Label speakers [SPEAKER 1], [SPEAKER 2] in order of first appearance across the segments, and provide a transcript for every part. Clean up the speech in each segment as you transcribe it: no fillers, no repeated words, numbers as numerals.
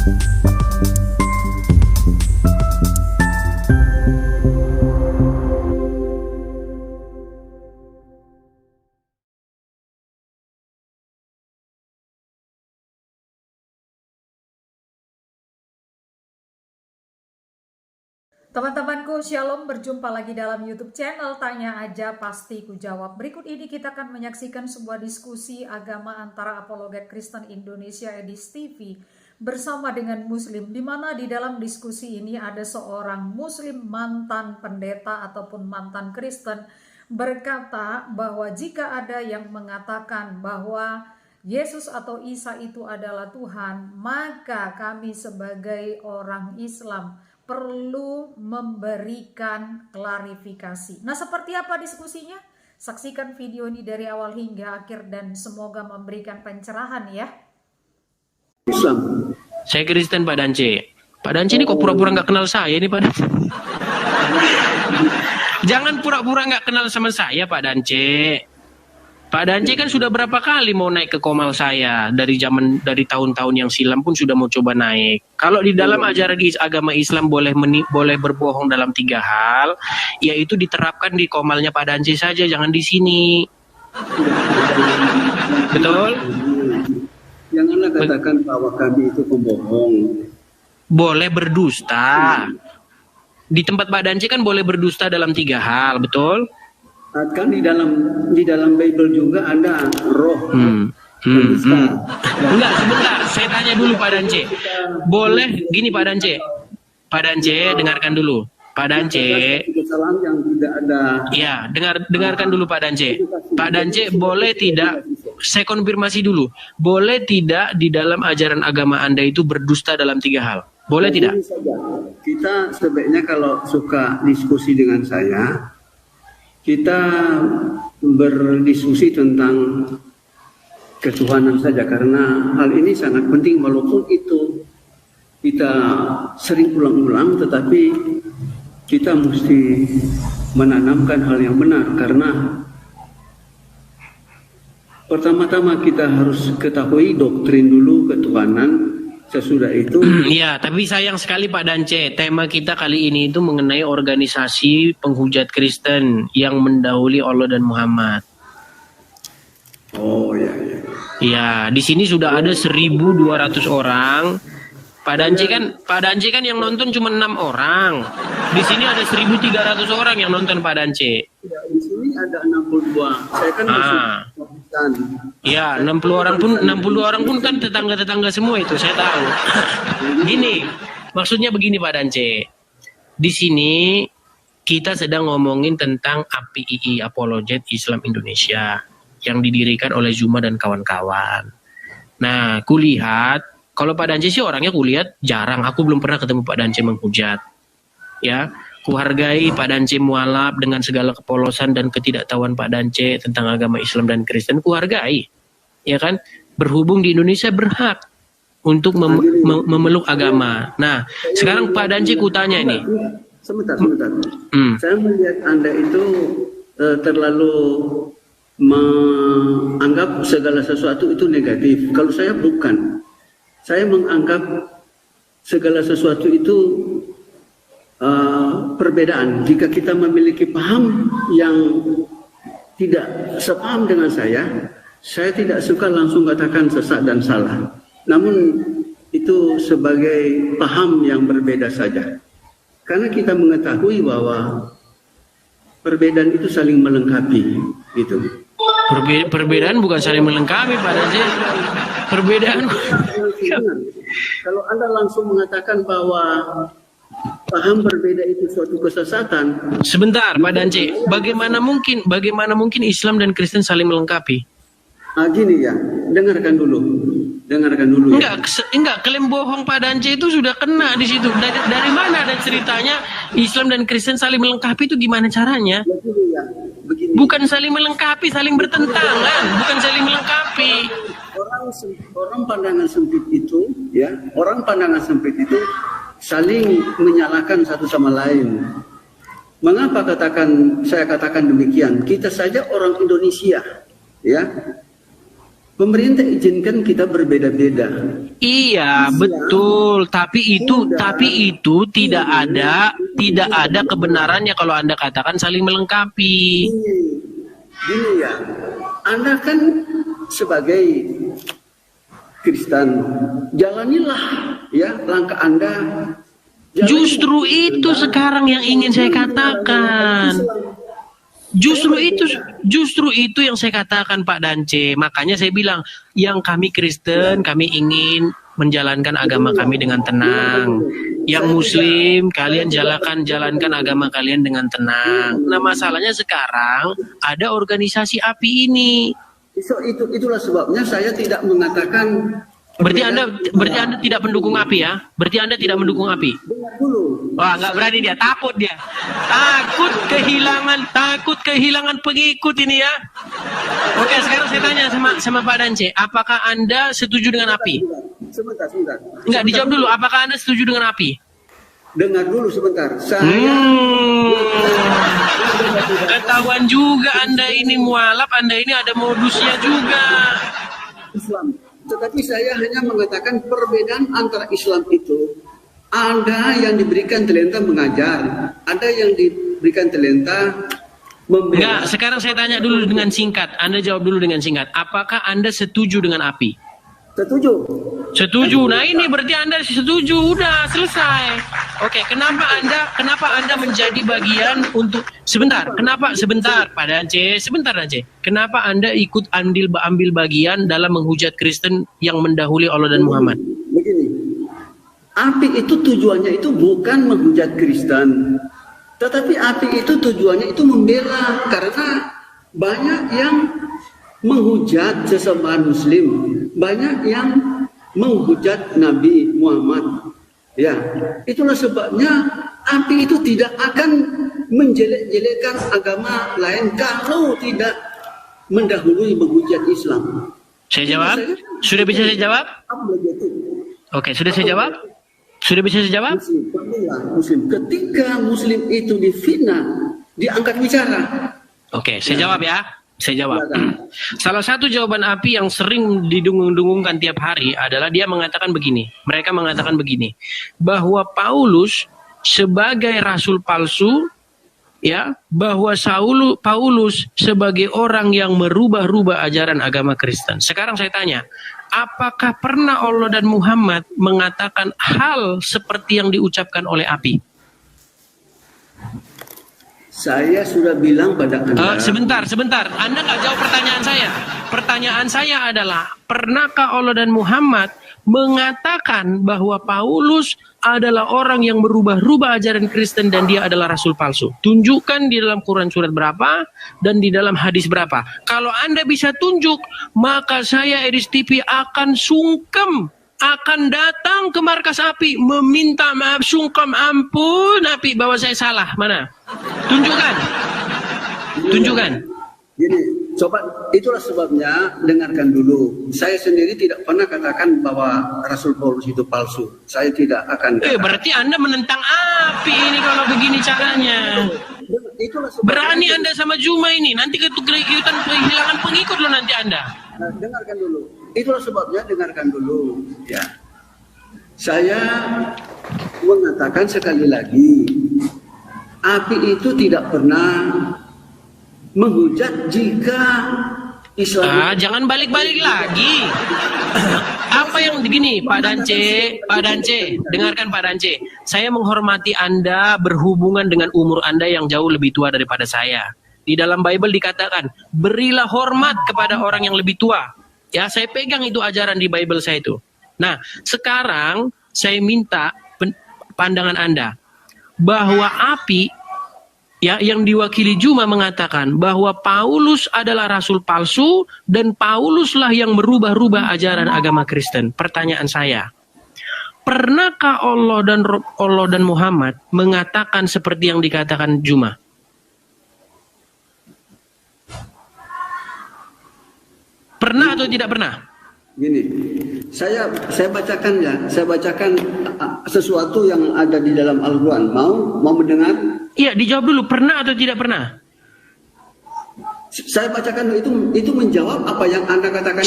[SPEAKER 1] Teman-temanku, Shalom, berjumpa lagi dalam YouTube channel Tanya Aja Pasti Ku Jawab. Berikut ini kita akan menyaksikan sebuah diskusi agama antara apologet Kristen Indonesia Edis TV bersama dengan Muslim, di mana di dalam diskusi ini ada seorang Muslim mantan pendeta ataupun mantan Kristen berkata bahwa jika ada yang mengatakan bahwa Yesus atau Isa itu adalah Tuhan, maka kami sebagai orang Islam perlu memberikan klarifikasi. Nah, seperti apa diskusinya? Saksikan video ini dari awal hingga akhir dan semoga memberikan pencerahan ya.
[SPEAKER 2] Islam. Saya Kristen, Pak Dance. Pak Dance ini kok pura-pura nggak kenal saya nih, Pak Dance? Jangan pura-pura nggak kenal sama saya, Pak Dance. Pak Dance kan sudah berapa kali mau naik ke komal saya dari tahun-tahun yang silam pun sudah mau coba naik. Kalau di dalam ajaran agama Islam boleh berbohong dalam 3 hal, yaitu diterapkan di komalnya Pak Dance saja, jangan di sini. Betul?
[SPEAKER 3] Janganlah katakan bahwa kami itu pembohong.
[SPEAKER 2] Boleh berdusta. Di tempat Pak Dance kan boleh berdusta dalam 3 hal, betul?
[SPEAKER 3] Kan di dalam Bible juga ada roh.
[SPEAKER 2] Enggak, sebentar. Saya tanya dulu Pak Dance. Boleh gini Pak Dance. Pak Dance, dengarkan dulu. Pak Dance.
[SPEAKER 3] Kesalahan yang tidak ada.
[SPEAKER 2] Ya, dengarkan dulu Pak Dance. Pak Dance, boleh tidak? Saya konfirmasi dulu. Boleh tidak di dalam ajaran agama Anda itu berdusta dalam 3 hal? Boleh tidak?
[SPEAKER 3] Kita sebaiknya kalau suka diskusi dengan saya, kita berdiskusi tentang ketuhanan saja, karena hal ini sangat penting walaupun itu kita sering ulang-ulang, tetapi kita mesti menanamkan hal yang benar, karena pertama-tama kita harus ketahui doktrin dulu ketuhanan. Sesudah itu
[SPEAKER 2] ya, tapi sayang sekali Pak Dance, tema kita kali ini itu mengenai organisasi penghujat Kristen yang mendahului Allah dan Muhammad.
[SPEAKER 3] Oh ya.
[SPEAKER 2] Ya, di sini sudah ada 1.200 orang. Pak Dance kan yang nonton cuma 6 orang. Di sini ada 1.300 orang yang nonton Pak Dance.
[SPEAKER 3] Ya, di sini ada 62. Saya kan masih
[SPEAKER 2] ya, 60 orang pun kan tetangga-tetangga semua itu, saya tahu. Gini, maksudnya begini Pak Dance. Di sini kita sedang ngomongin tentang APII, Apologet Islam Indonesia, yang didirikan oleh Zuma dan kawan-kawan. Nah, kulihat kalau Pak Dance sih orangnya kulihat jarang. Aku belum pernah ketemu Pak Dance menghujat. Ya, kuhargai Pak Dance mualaf dengan segala kepolosan dan ketidaktahuan Pak Dance tentang agama Islam dan Kristen, kuhargai. Ya kan? Berhubung di Indonesia berhak untuk memeluk agama. Nah, sekarang Pak Dance kutanya ini.
[SPEAKER 3] Sebentar. Saya melihat Anda itu terlalu menganggap segala sesuatu itu negatif. Kalau saya bukan. Saya menganggap segala sesuatu itu perbedaan. Jika kita memiliki paham yang tidak sepaham dengan saya tidak suka langsung katakan sesat dan salah. Namun itu sebagai paham yang berbeda saja. Karena kita mengetahui bahwa perbedaan itu saling melengkapi, gitu.
[SPEAKER 2] Perbedaan bukan saling melengkapi, Pak Dance. Perbedaan.
[SPEAKER 3] Kalau Anda langsung mengatakan bahwa paham berbeda itu suatu kesesatan.
[SPEAKER 2] Sebentar, Pak Dance. Bagaimana mungkin Islam dan Kristen saling melengkapi?
[SPEAKER 3] Gini ya, dengarkan dulu.
[SPEAKER 2] Enggak, klaim bohong Pak Dance itu sudah kena di situ. Dari mana ada ceritanya Islam dan Kristen saling melengkapi itu gimana caranya?
[SPEAKER 3] Begini.
[SPEAKER 2] Bukan saling melengkapi, saling bertentangan, bukan saling melengkapi.
[SPEAKER 3] Orang pandangan sempit itu, ya, saling menyalahkan satu sama lain. Mengapa saya katakan demikian? Kita saja orang Indonesia, ya. Pemerintah izinkan kita berbeda-beda.
[SPEAKER 2] Iya, betul. Tapi itu tidak ada kebenarannya kalau Anda katakan saling melengkapi.
[SPEAKER 3] Gini ya, Anda kan sebagai Kristen, jalanilah ya langkah Anda.
[SPEAKER 2] Justru itu sekarang yang ingin saya katakan. Justru itu yang saya katakan Pak Dance. Makanya saya bilang, yang kami Kristen, kami ingin menjalankan agama kami dengan tenang. Yang Muslim, kalian jalankan agama kalian dengan tenang. Nah, masalahnya sekarang ada organisasi API ini.
[SPEAKER 3] Itulah sebabnya saya tidak mengatakan.
[SPEAKER 2] Berarti Anda tidak mendukung API ya? Berarti Anda tidak mendukung API?
[SPEAKER 3] Dengar dulu.
[SPEAKER 2] Wah, nggak berani dia, takut dia. Takut kehilangan pengikut ini ya. Oke, sekarang saya tanya sama Pak Dance, apakah Anda setuju dengan API?
[SPEAKER 3] Sebentar.
[SPEAKER 2] Enggak, dijawab dulu, apakah Anda setuju dengan API?
[SPEAKER 3] Dengar dulu sebentar.
[SPEAKER 2] Ketahuan juga Anda ini mualaf, Anda ini ada modusnya juga.
[SPEAKER 3] Islam. Tetapi saya hanya mengatakan perbedaan antara Islam itu, ada yang diberikan talenta mengajar, ada yang diberikan talenta membela.
[SPEAKER 2] Enggak, sekarang saya tanya dulu dengan singkat. Anda jawab dulu dengan singkat. Apakah Anda setuju dengan API? Setuju. Nah, ini berarti Anda setuju. Udah selesai. Oke, kenapa Anda menjadi bagian untuk sebentar Pak Dance, sebentar aja. Kenapa Anda ikut ambil bagian dalam menghujat Kristen yang mendahului Allah dan Muhammad?
[SPEAKER 3] Begini. API itu tujuannya itu bukan menghujat Kristen. Tetapi API itu tujuannya itu membela, karena banyak yang menghujat sesama Muslim, banyak yang menghujat Nabi Muhammad. Ya, itulah sebabnya API itu tidak akan menjelek-jelekkan agama lain kalau tidak mendahului menghujat Islam.
[SPEAKER 2] Saya jawab? Sudah bisa saya jawab? Oke, sudah saya jawab? Sudah bisa saya jawab?
[SPEAKER 3] Muslim. Ketika Muslim itu difitnah, diangkat bicara.
[SPEAKER 2] Oke, saya jawab ya. Saya jawab. Salah satu jawaban API yang sering didengung-dengungkan tiap hari adalah dia mengatakan begini. Mereka mengatakan begini, bahwa Paulus sebagai rasul palsu, ya, bahwa Paulus sebagai orang yang merubah-rubah ajaran agama Kristen. Sekarang saya tanya, apakah pernah Allah dan Muhammad mengatakan hal seperti yang diucapkan oleh API?
[SPEAKER 3] Saya sudah bilang pada Anda.
[SPEAKER 2] Sebentar. Anda nggak jawab pertanyaan saya. Pertanyaan saya adalah, pernahkah Allah dan Muhammad mengatakan bahwa Paulus adalah orang yang merubah-rubah ajaran Kristen dan dia adalah rasul palsu? Tunjukkan di dalam Quran surat berapa dan di dalam hadis berapa. Kalau Anda bisa tunjuk, maka saya Edis TV akan sungkem, akan datang ke markas API meminta maaf, sungkem, ampun API bahwa saya salah. Mana? Tunjukkan.
[SPEAKER 3] Gini, coba, itulah sebabnya dengarkan dulu. Saya sendiri tidak pernah katakan bahwa Rasul Paulus itu palsu. Saya tidak akan katakan.
[SPEAKER 2] Berarti Anda menentang API ini kalau begini caranya. Berani Anda sama Juma ini, nanti kehilangan pengikut loh nanti Anda.
[SPEAKER 3] Nah, dengarkan dulu. Itulah sebabnya dengarkan dulu. Ya, saya mengatakan sekali lagi, API itu tidak pernah menghujat jika Islam.
[SPEAKER 2] Jangan balik-balik lagi. Apa yang begini, Pak Dance, dengarkan Pak Dance. Saya menghormati Anda berhubungan dengan umur Anda yang jauh lebih tua daripada saya. Di dalam Bible dikatakan, berilah hormat kepada orang yang lebih tua. Ya, saya pegang itu ajaran di Bible saya itu. Nah, sekarang saya minta pandangan Anda bahwa API ya yang diwakili Juma mengatakan bahwa Paulus adalah rasul palsu dan Pauluslah yang merubah-rubah ajaran agama Kristen. Pertanyaan saya, pernahkah Allah dan Muhammad mengatakan seperti yang dikatakan Juma? Pernah atau tidak pernah?
[SPEAKER 3] Gini, saya bacakan ya, saya bacakan sesuatu yang ada di dalam Al-Quran. Mau mendengar?
[SPEAKER 2] Iya, dijawab dulu, pernah atau tidak pernah?
[SPEAKER 3] Saya bacakan itu menjawab apa yang Anda katakan.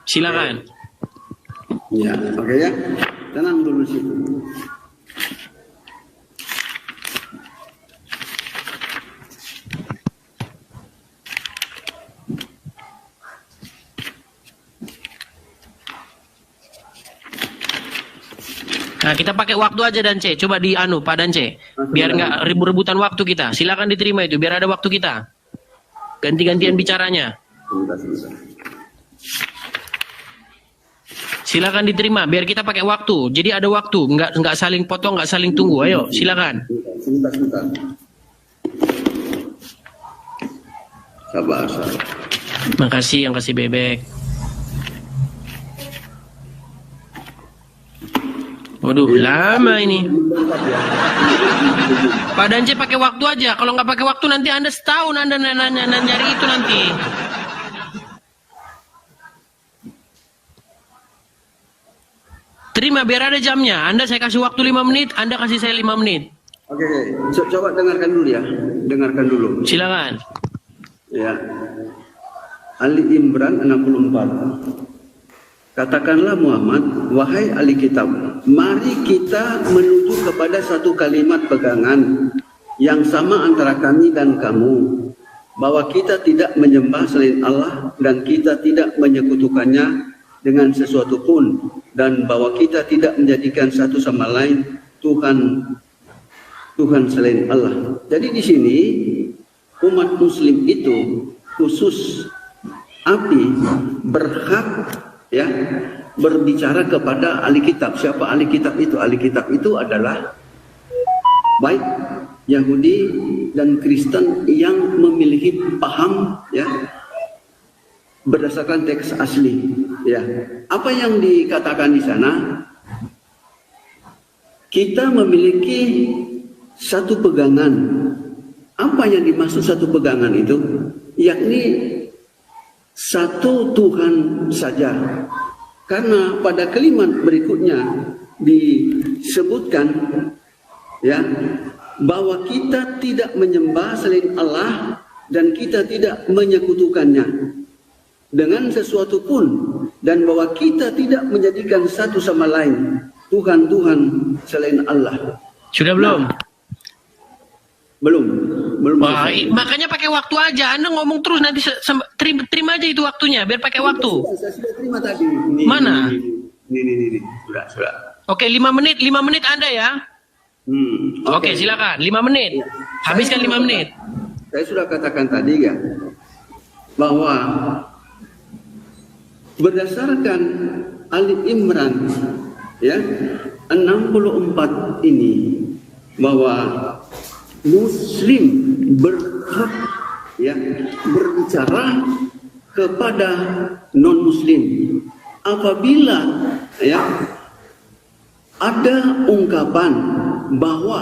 [SPEAKER 2] Silakan.
[SPEAKER 3] Ya, oke ya. Tenang dulu situ.
[SPEAKER 2] Nah, kita pakai waktu aja Dance. Coba di Pak Dance. Biar nggak rebut-rebutan waktu kita. Silakan diterima itu, biar ada waktu kita. Ganti-gantian bicaranya. Silakan diterima, biar kita pakai waktu. Jadi ada waktu, nggak saling potong, nggak saling tunggu. Ayo, silakan.
[SPEAKER 3] Sebentar. Sabar.
[SPEAKER 2] Makasih yang kasih bebek. Waduh, lama ini. Pak Dance pakai waktu aja. Kalau nggak pakai waktu nanti Anda setahun Anda nyari itu nanti. Terima, biar ada jamnya. Saya kasih waktu 5 menit, Anda kasih saya 5 menit.
[SPEAKER 3] Oke. Coba dengarkan dulu ya. Dengarkan dulu.
[SPEAKER 2] Silakan.
[SPEAKER 3] Ya. Ali Imran 64. Katakanlah Muhammad, wahai ahli kitab, mari kita menuju kepada satu kalimat pegangan yang sama antara kami dan kamu, bahwa kita tidak menyembah selain Allah dan kita tidak menyekutukannya dengan sesuatu pun, dan bahwa kita tidak menjadikan satu sama lain Tuhan selain Allah. Jadi di sini umat Muslim itu khusus api berhak ya berbicara kepada ahli kitab. Siapa ahli kitab itu? Ahli kitab itu adalah baik Yahudi dan Kristen yang memiliki paham ya berdasarkan teks asli ya. Apa yang dikatakan di sana? Kita memiliki satu pegangan. Apa yang dimaksud satu pegangan itu? Yakni satu Tuhan saja. Karena pada kalimat berikutnya disebutkan ya bahwa kita tidak menyembah selain Allah dan kita tidak menyekutukannya dengan sesuatu pun, dan bahwa kita tidak menjadikan satu sama lain Tuhan selain Allah.
[SPEAKER 2] Sudah belum?
[SPEAKER 3] Belum.
[SPEAKER 2] Wah, makanya pakai waktu aja. Anda ngomong terus nanti terima aja itu waktunya, biar pakai waktu.
[SPEAKER 3] Saya sudah terima tadi.
[SPEAKER 2] Mana?
[SPEAKER 3] Ini. Sudah.
[SPEAKER 2] Oke, 5 menit Anda ya. Oke, silakan. 5 menit. Habiskan 5 menit.
[SPEAKER 3] Saya sudah katakan tadi ya bahwa berdasarkan Ali Imran ya 64 ini bahwa Muslim berhak ya berbicara kepada non-Muslim apabila ya ada ungkapan bahwa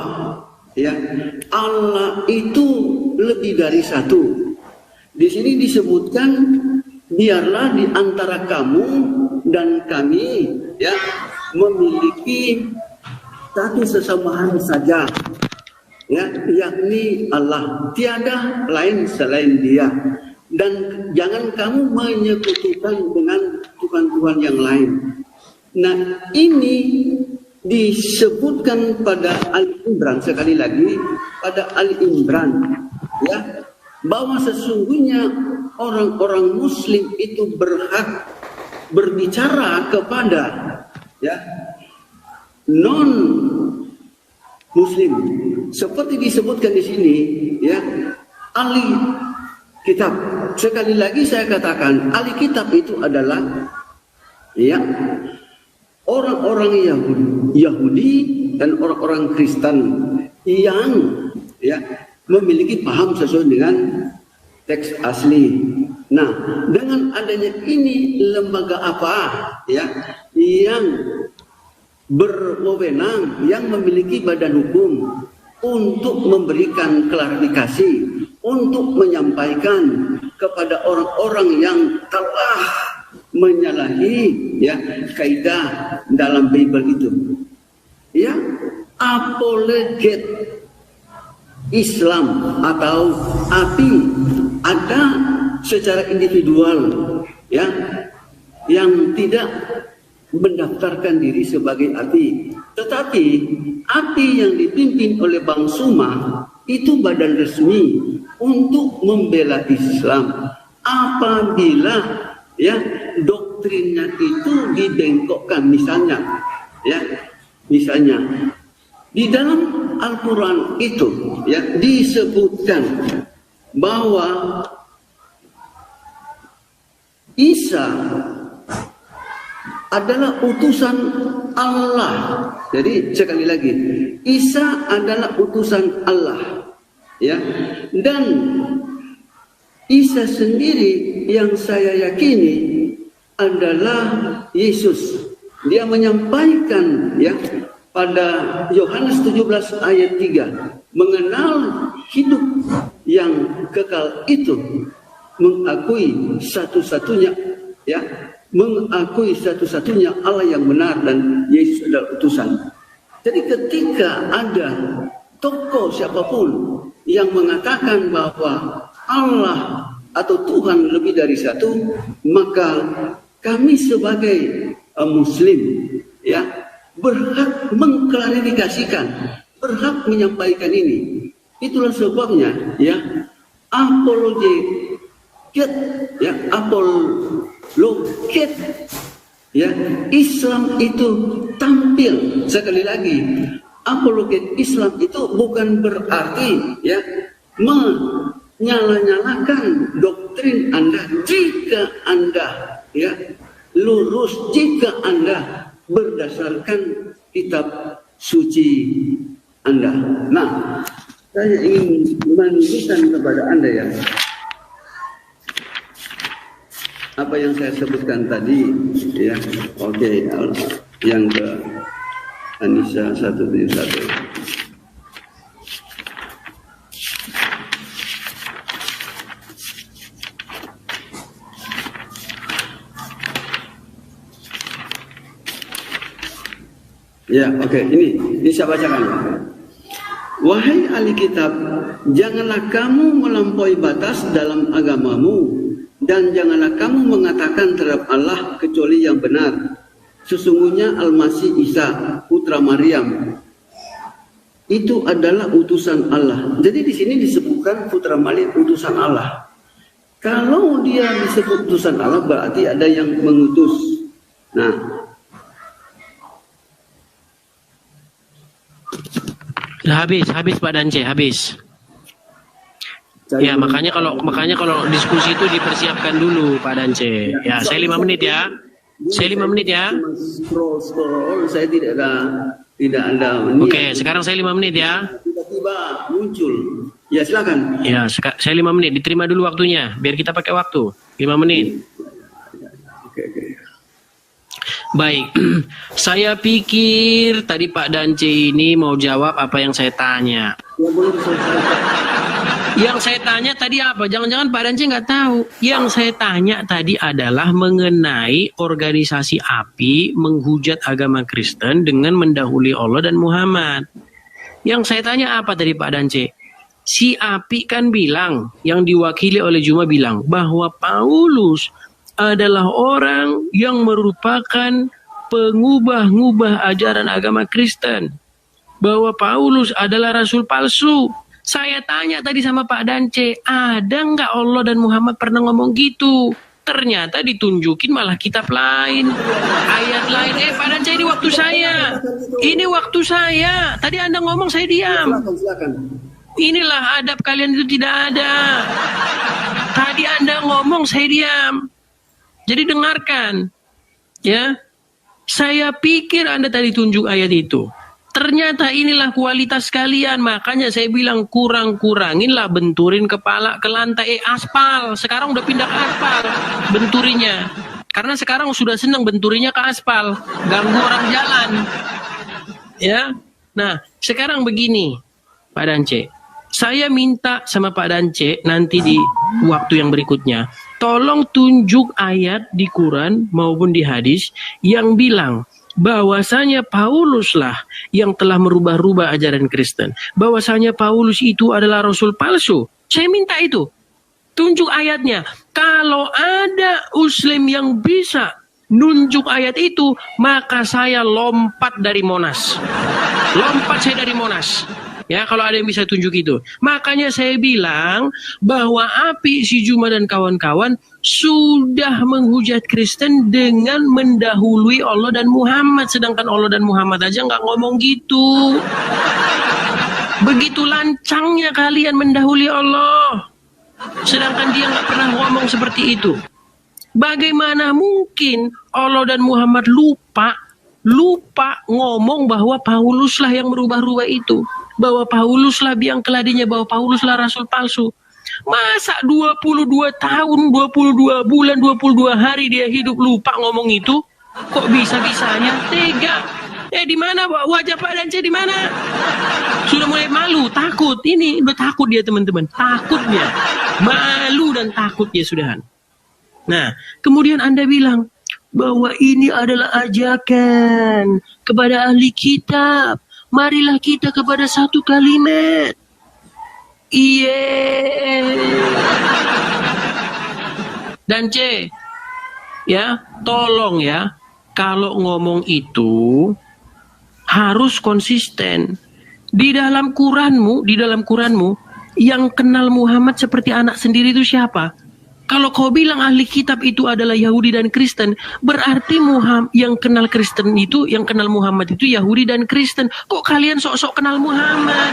[SPEAKER 3] ya Allah itu lebih dari satu. Di sini disebutkan biarlah di antara kamu dan kami ya memiliki satu sesamaan saja. Ya, yakni Allah, tiada lain selain Dia, dan jangan kamu menyekutukan dengan Tuhan-Tuhan yang lain. Nah, ini disebutkan pada Ali Imran, sekali lagi pada Ali Imran ya, bahwa sesungguhnya orang-orang Muslim itu berhak berbicara kepada ya non Muslim, seperti disebutkan di sini ya ahli kitab. Sekali lagi saya katakan, ahli kitab itu adalah ya orang-orang Yahudi dan orang-orang Kristen yang ya memiliki paham sesuai dengan teks asli. Nah, dengan adanya ini lembaga apa ya yang berwenang, yang memiliki badan hukum untuk memberikan klarifikasi, untuk menyampaikan kepada orang-orang yang telah menyalahi ya kaidah dalam Bible itu. Ya, apologet Islam atau api ada secara individual ya yang tidak mendaftarkan diri sebagai API. Tetapi API yang dipimpin oleh Bang Suma itu badan resmi untuk membela Islam. Apabila ya doktrinnya itu dibengkokkan, misalnya di dalam Al-Quran itu ya disebutkan bahwa Isa adalah utusan Allah. Jadi sekali lagi, Isa adalah utusan Allah. Ya. Dan Isa sendiri yang saya yakini adalah Yesus. Dia menyampaikan ya pada Yohanes 17 ayat 3, mengenal hidup yang kekal itu, mengakui satu-satunya ya, mengakui satu-satunya Allah yang benar dan Yesus adalah utusan. Jadi ketika ada tokoh siapapun yang mengatakan bahwa Allah atau Tuhan lebih dari satu, maka kami sebagai Muslim ya berhak mengklarifikasikan, berhak menyampaikan ini. Itulah sebabnya ya apologet ya Islam itu tampil. Sekali lagi, apologet Islam itu bukan berarti ya menyala-nyalakan doktrin Anda jika Anda ya lurus, jika Anda berdasarkan kitab suci Anda. Nah, saya ingin menunjukkan kepada Anda ya apa yang saya sebutkan tadi ya. Oke, yang ke Anissa 171. Ya, oke, ini saya bacakan. Wahai ahli kitab, janganlah kamu melampaui batas dalam agamamu, dan janganlah kamu mengatakan terhadap Allah kecuali yang benar. Sesungguhnya Al-Masih Isa, putra Maryam, itu adalah utusan Allah. Jadi di sini disebutkan putra Maryam utusan Allah. Kalau dia disebut utusan Allah, berarti ada yang mengutus. Nah,
[SPEAKER 2] habis Pak Dance, habis. Ya, makanya kalau diskusi itu dipersiapkan dulu Pak Dance. Ya, saya 5 menit ya. Saya 5 menit ya.
[SPEAKER 3] Scroll, saya tidak ada niat.
[SPEAKER 2] Oke, sekarang saya 5 menit ya.
[SPEAKER 3] Tiba-tiba muncul. Ya, silakan.
[SPEAKER 2] Ya, saya 5 menit. Diterima dulu waktunya, biar kita pakai waktu. 5 menit.
[SPEAKER 3] Oke.
[SPEAKER 2] Baik, saya pikir tadi Pak Dance ini mau jawab apa yang saya tanya.
[SPEAKER 3] Ya, boleh diselesaikan.
[SPEAKER 2] Yang saya tanya tadi apa? Jangan-jangan Pak Dance nggak tahu. Yang saya tanya tadi adalah mengenai organisasi API menghujat agama Kristen dengan mendahului Allah dan Muhammad. Yang saya tanya apa tadi Pak Dance? Si API kan bilang, yang diwakili oleh Juma bilang, bahwa Paulus adalah orang yang merupakan pengubah-ngubah ajaran agama Kristen. Bahwa Paulus adalah rasul palsu. Saya tanya tadi sama Pak Dance, ada nggak Allah dan Muhammad pernah ngomong gitu? Ternyata ditunjukin malah kitab lain, ayat lain. Pak Dance, ini waktu saya. Ini waktu saya. Tadi Anda ngomong saya diam.
[SPEAKER 3] Silakan.
[SPEAKER 2] Inilah adab kalian itu tidak ada. Tadi Anda ngomong saya diam. Jadi dengarkan, ya. Saya pikir Anda tadi tunjuk ayat itu. Ternyata inilah kualitas kalian. Makanya saya bilang kurang-kuranginlah benturin kepala ke lantai aspal. Sekarang udah pindah ke aspal benturinya. Karena sekarang sudah senang benturinya ke aspal. Ganggu orang jalan. Ya. Nah, sekarang begini, Pak Dance. Saya minta sama Pak Dance nanti di waktu yang berikutnya, tolong tunjuk ayat di Quran maupun di hadis yang bilang bahwasanya Pauluslah yang telah merubah-rubah ajaran Kristen. Bahwasanya Paulus itu adalah rasul palsu. Saya minta itu. Tunjuk ayatnya. Kalau ada Muslim yang bisa nunjuk ayat itu, maka saya lompat dari Monas. Lompat saya dari Monas. Ya, kalau ada yang bisa tunjuk itu. Makanya saya bilang bahwa Api, si Juma dan kawan-kawan sudah menghujat Kristen dengan mendahului Allah dan Muhammad. Sedangkan Allah dan Muhammad aja nggak ngomong gitu. Begitu lancangnya kalian mendahului Allah. Sedangkan dia nggak pernah ngomong seperti itu. Bagaimana mungkin Allah dan Muhammad lupa ngomong bahwa Pauluslah yang merubah-rubah itu. Bahwa Pauluslah biang keladinya, bahwa Pauluslah rasul palsu. Masa 22 tahun, 22 bulan, 22 hari dia hidup lupa ngomong itu? Kok bisa-bisanya? Tega. Di mana wajah Pak Dance di mana? Sudah mulai malu, takut. Ini udah takut dia teman-teman. Takut dia. Malu dan takut dia sudahan. Nah, kemudian Anda bilang bahwa ini adalah ajakan kepada ahli kitab. Marilah kita kepada satu kalimat. Dan C, ya, tolong ya, kalau ngomong itu harus konsisten. Di dalam Quranmu, yang kenal Muhammad seperti anak sendiri itu siapa? Kalau kau bilang ahli kitab itu adalah Yahudi dan Kristen, berarti yang kenal Kristen itu, yang kenal Muhammad itu Yahudi dan Kristen. Kok kalian sok-sok kenal Muhammad?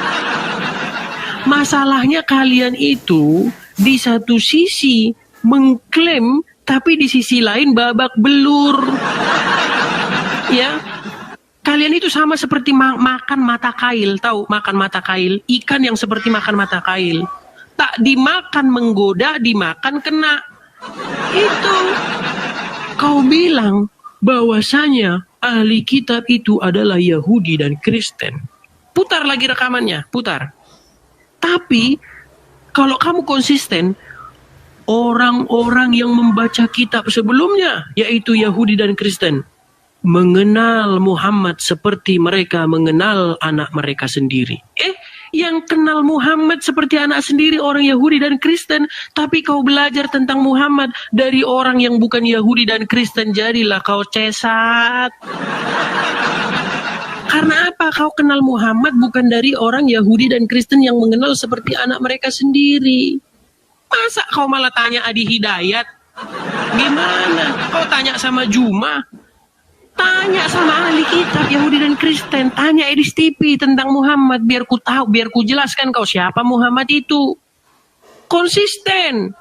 [SPEAKER 2] Masalahnya kalian itu di satu sisi mengklaim, tapi di sisi lain babak belur. Ya, kalian itu sama seperti makan mata kail. Tahu makan mata kail? Ikan yang seperti makan mata kail. Tak dimakan menggoda, dimakan kena. Itu. Kau bilang bahwasanya ahli kitab itu adalah Yahudi dan Kristen. Putar lagi rekamannya, putar. Tapi kalau kamu konsisten, orang-orang yang membaca kitab sebelumnya, yaitu Yahudi dan Kristen, mengenal Muhammad seperti mereka mengenal anak mereka sendiri. Yang kenal Muhammad seperti anak sendiri orang Yahudi dan Kristen, tapi kau belajar tentang Muhammad dari orang yang bukan Yahudi dan Kristen, jadilah kau cesat. Karena apa? Kau kenal Muhammad bukan dari orang Yahudi dan Kristen yang mengenal seperti anak mereka sendiri. Masa kau malah tanya Adi Hidayat? Gimana? Kau tanya sama Juma? Tanya sama ahli kitab Yahudi dan Kristen. Tanya Edis TV tentang Muhammad. Biar ku tahu, biar ku jelaskan kau siapa Muhammad itu. Konsisten.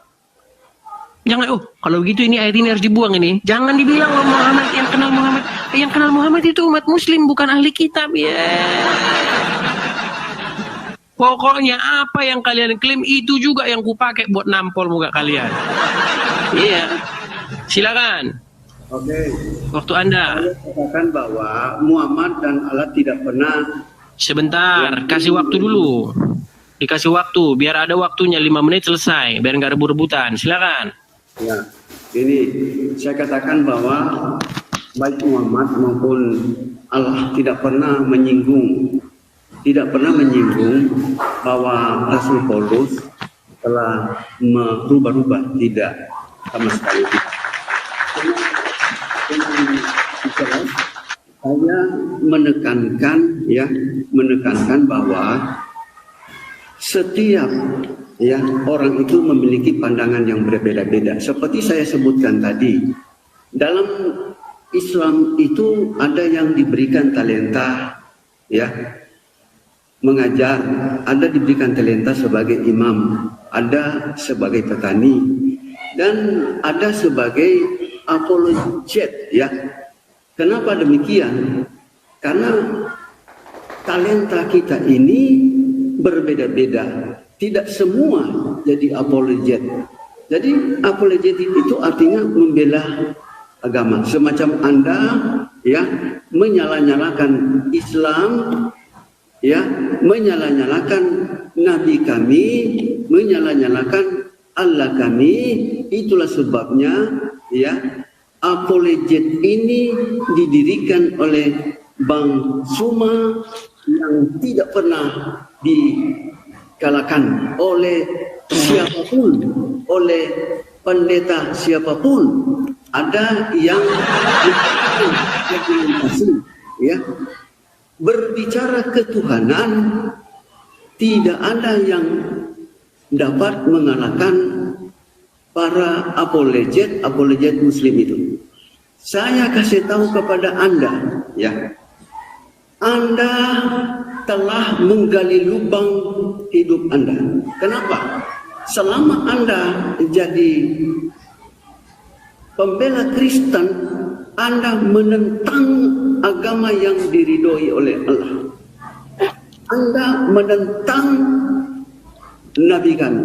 [SPEAKER 2] Jangan, kalau begitu ini ayat ini harus dibuang ini. Jangan dibilang Muhammad yang kenal Muhammad. Yang kenal Muhammad itu umat muslim, bukan ahli kitab. Pokoknya apa yang kalian klaim itu juga yang ku pakai buat nampol muka kalian. Silakan.
[SPEAKER 3] Oke.
[SPEAKER 2] Waktu Anda.
[SPEAKER 3] Saya katakan bahwa Muhammad dan Allah tidak pernah.
[SPEAKER 2] Sebentar, kasih waktu dulu. Dikasih waktu, biar ada waktunya 5 menit selesai, biar nggak rebut-rebutan. Silakan.
[SPEAKER 3] Ya, ini saya katakan bahwa baik Muhammad maupun Allah tidak pernah menyinggung bahwa Rasul Paulus telah merubah-rubah, tidak sama sekali. Saya menekankan bahwa setiap orang itu memiliki pandangan yang berbeda-beda. Seperti saya sebutkan tadi, dalam Islam itu ada yang diberikan talenta mengajar, ada diberikan talenta sebagai imam, ada sebagai petani, dan ada sebagai apologet. Kenapa demikian? Karena talenta kita ini berbeda-beda. Tidak semua jadi apologet. Jadi apologet itu artinya membela agama. Semacam Anda menyala-nyalakan Islam, menyala-nyalakan Nabi kami, menyala-nyalakan Allah kami. Itulah sebabnya apologet ini didirikan oleh Bang Suma yang tidak pernah dikalahkan oleh siapapun, oleh pendeta siapapun, ada yang argumentasi, ya, berbicara ketuhanan, tidak ada yang dapat mengalahkan para apologet Muslim itu. Saya kasih tahu kepada Anda, ya, Anda telah menggali lubang hidup Anda. Kenapa? Selama Anda jadi pembela Kristen, Anda menentang agama yang diridhoi oleh Allah. Anda menentang Nabi kami.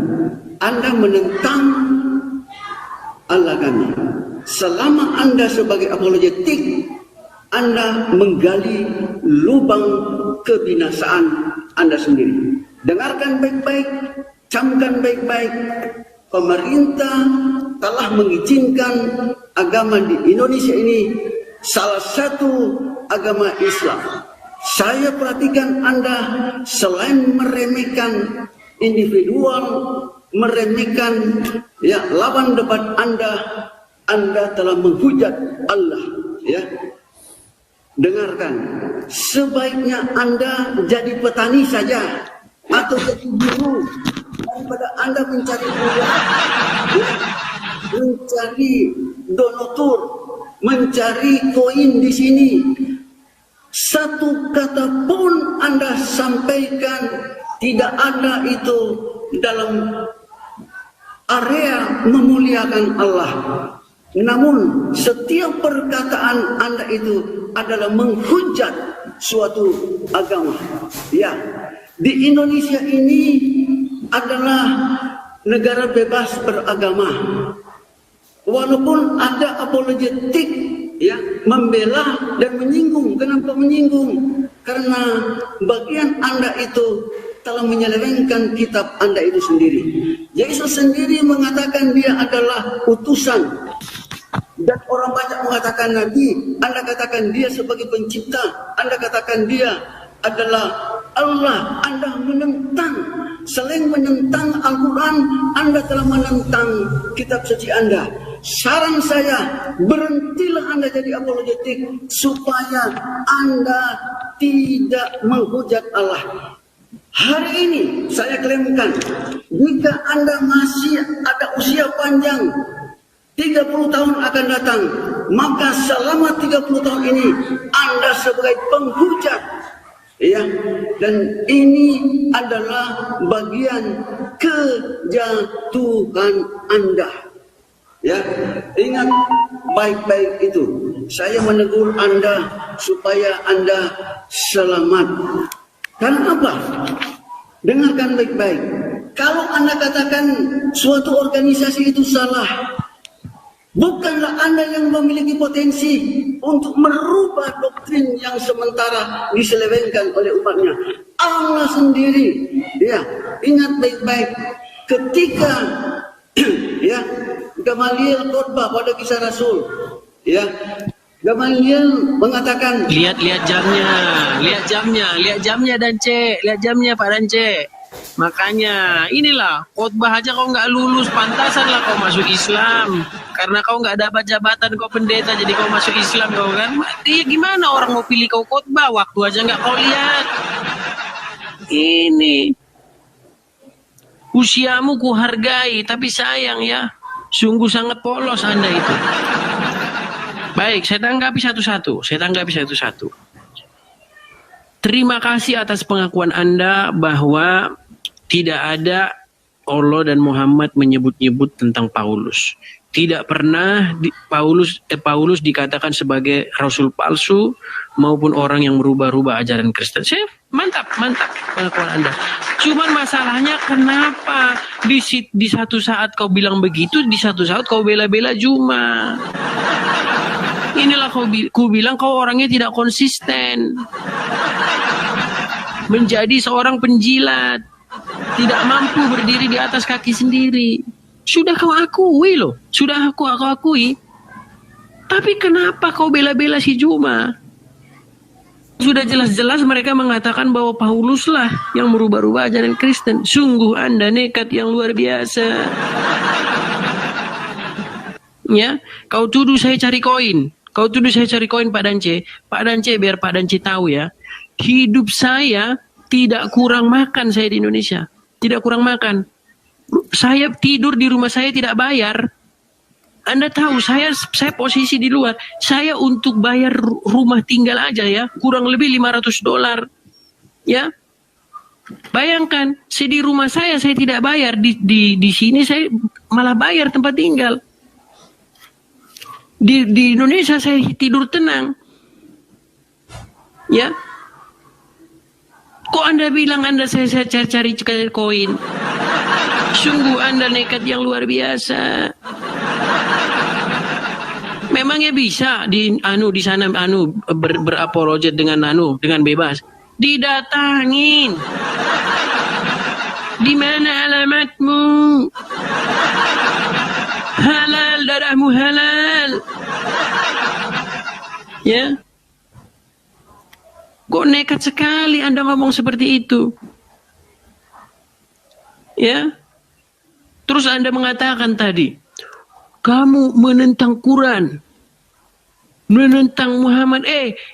[SPEAKER 3] Anda menentang Allah kami. Selama Anda sebagai apologetik, Anda menggali lubang kebinasaan Anda sendiri. Dengarkan baik-baik, camkan baik-baik. Pemerintah telah mengizinkan agama di Indonesia ini salah satu agama Islam. Saya perhatikan Anda selain meremehkan individual, meremehkan ya lawan debat Anda telah menghujat Allah, ya. Dengarkan, sebaiknya Anda jadi petani saja atau jadi buruh daripada Anda mencari uang, ya, mencari donatur, mencari koin di sini. Satu kata pun Anda sampaikan tidak ada itu dalam area memuliakan Allah. Namun setiap perkataan Anda itu adalah menghujat suatu agama. Ya, di Indonesia ini adalah negara bebas beragama. Walaupun ada apologetik, ya, membela dan menyinggung. Kenapa menyinggung? Karena bagian Anda itu telah menyelewengkan kitab Anda itu sendiri. Yesus sendiri mengatakan dia adalah utusan. Dan orang banyak mengatakan Nabi. Anda katakan dia sebagai pencipta. Anda katakan dia adalah Allah. Anda menentang. Selain menentang Al-Quran, Anda telah menentang kitab suci Anda. Saran saya, berhentilah Anda jadi apologetik supaya Anda tidak menghujat Allah. Hari ini saya klaimkan, jika Anda masih ada usia panjang, 30 tahun akan datang, maka selama 30 tahun ini Anda sebagai penghujat, ya, dan ini adalah bagian kejatuhan Anda. Ya, ingat baik-baik itu. Saya menegur Anda supaya Anda selamat. Karena apa? Dengarkan baik-baik. Kalau Anda katakan suatu organisasi itu salah, bukanlah Anda yang memiliki potensi untuk merubah doktrin yang sementara diselewengkan oleh umatnya. Allah sendiri. Ya, ingat baik-baik. Ketika ya, Gamaliel khotbah pada Kisah Rasul, ya, Gamaliel mengatakan,
[SPEAKER 2] lihat jamnya dan lihat jamnya Pak Dance. Makanya inilah khotbah aja kau nggak lulus, pantasanlah kau masuk Islam. Karena kau nggak dapat jabatan kau pendeta, jadi kau masuk Islam kau kan? Iya, gimana orang mau pilih kau khotbah, waktu aja nggak kau lihat. Ini usiamu kuhargai, tapi sayang ya, sungguh sangat polos Anda itu. Baik, saya tanggapi satu-satu. Terima kasih atas pengakuan Anda bahwa tidak ada Allah dan Muhammad menyebut-nyebut tentang Paulus. Tidak pernah Paulus dikatakan sebagai rasul palsu maupun orang yang merubah-rubah ajaran Kristen. Mantap pengakuan Anda. Cuman masalahnya kenapa di satu saat kau bilang begitu, di satu saat kau bela-bela Juma. Inilah ku bilang kau orangnya tidak konsisten. Menjadi seorang penjilat, tidak mampu berdiri di atas kaki sendiri. Sudah kau akui loh, sudah aku akui. Tapi kenapa kau bela-bela si Juma? Sudah jelas-jelas mereka mengatakan bahwa Pauluslah yang merubah-rubah ajaran Kristen. Sungguh Anda nekat yang luar biasa. Ya, kau tuduh saya cari koin. Kau tuduh saya cari koin, Pak Dance. Pak Dance, biar Pak Dance tahu ya. Hidup saya tidak kurang makan saya di Indonesia. Tidak kurang makan. Saya tidur di rumah saya tidak bayar. Anda tahu saya posisi di luar. Saya untuk bayar rumah tinggal aja ya, kurang lebih $500. Ya. Bayangkan, di rumah saya tidak bayar, di sini saya malah bayar tempat tinggal. Di Indonesia saya tidur tenang. Ya. Kok Anda bilang saya cari koin? Sungguh Anda nekat yang luar biasa. Memangnya bisa di sana berapologet dengan bebas? Didatangin. Di mana alamatmu? Halal, darahmu halal. Ya. Kok nekat sekali Anda ngomong seperti itu? Ya. Terus Anda mengatakan tadi, kamu menentang Quran, menentang Muhammad.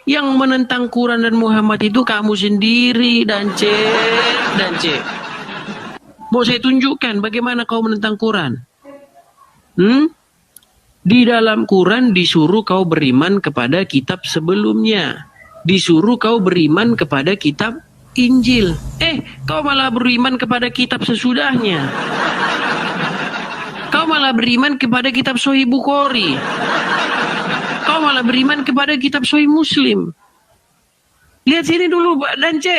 [SPEAKER 2] Yang menentang Quran dan Muhammad itu kamu sendiri, Dance. Mau saya tunjukkan bagaimana kau menentang Quran? Di dalam Quran disuruh kau beriman kepada kitab sebelumnya. Disuruh kau beriman kepada kitab Injil. Kau malah beriman kepada kitab sesudahnya. Kau malah beriman kepada kitab Sahih Bukhari. Kau malah beriman kepada kitab Sahih Muslim. Lihat sini dulu, Pak Dance.